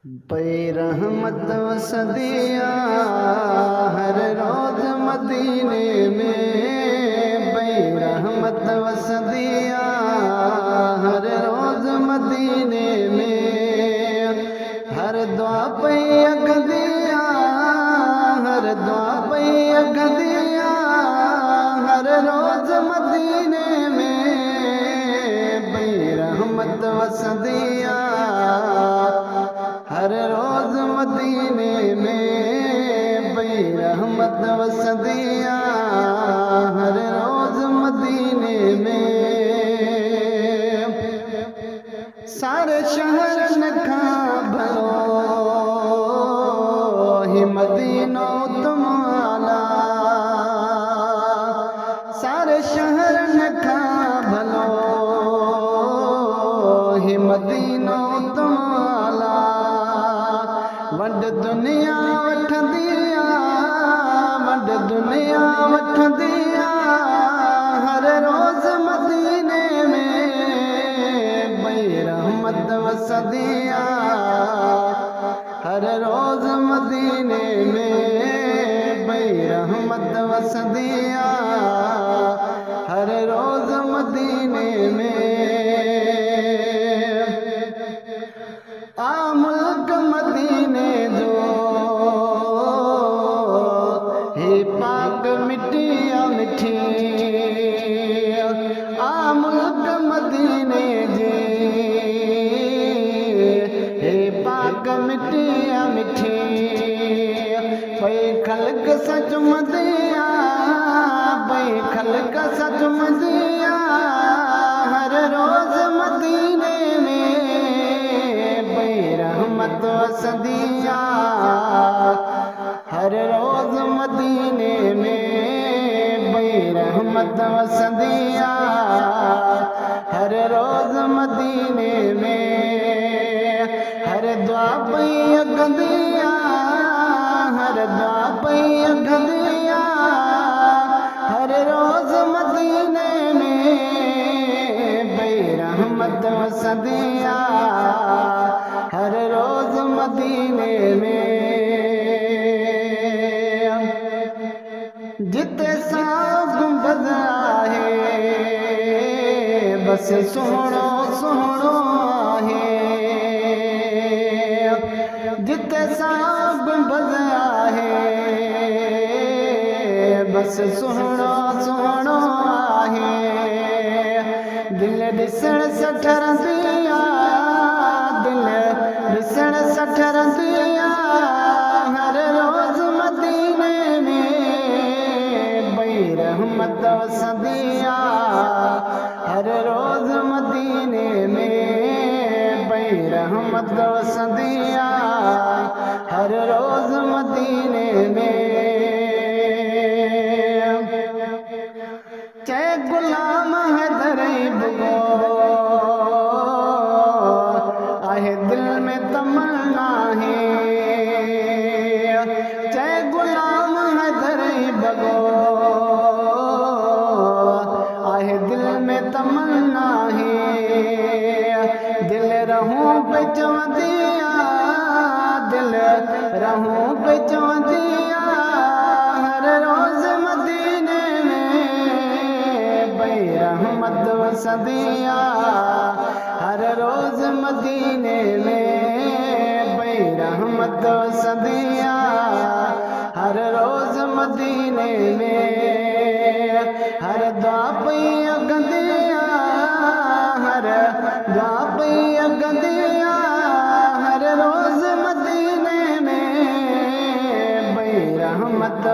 पई रहमत वसदिया हर रोज मदीने में, पई रहमत वसदिया हर रोज मदीने में। हर दुआ पई अगदिया, हर दुआ पई अगदिया हर रोज मदीने में, पई रहमत वसदिया हर रोज मदीने में, पई रहमत वसदिया हर रोज मदीने में। सारे शहर न खां भलो ही मदीनो तुम आला, सारे शहर न खां भलो ही मदीनो तुम आला। वड दुनिया वठंदिया, वड दुनिया वठंदिया हर रोज मदीने में, पई रहमत वसदिया हर रोज मदीने में, पई रहमत वसदिया हर रोज मदीने में। आ मुल्क मदीने जो हे पाक मिट्टिया मिठी, आ मुल्क मदीने जे हे पाक मिट्टिया मिठी। पई खल्क सच मदिया, पई खल्क सच मदिया हर रोज मदीने में, पई रहमत वसदिया हर रोज मदीने में, पई रहमत वसदिया हर रोज मदीने में। हर दुआ पई अगदिया, हर दुआ पई अगदिया हर रोज मदीने में, पई रहमत वसदिया हर रोज मदीने में। जिते साफ गुंबद आहे बस सोहणो सोहणो आहे, जिते साफ गुंबद आहे बस सोहणो सोहणो आहे। दिल ॾिसण सठरंदिया, दिल ॾिसण सठरंदिया हर रोज मदीने में, पई रहमत वसदिया हर रोज मदीने में, पई रहमत वसदिया हर रोज मदीने में। चे गुलाम हैदर बुगो आहे दिल में तमन्ना है, चे गुलाम हैदर बगो आहे दिल में तमन्ना है। दिल रहूं पे चवंदिया, दिल रहूं पे चवंदिया हर रोज मदीने में, पई रहमत वसदिया हर रोज मदीने में, पई रहमत वसदिया हर रोज मदीने में। हर दुआ पई अगदिया, हर दुआ पई अगदिया हर रोज मदीने में, पई रहमत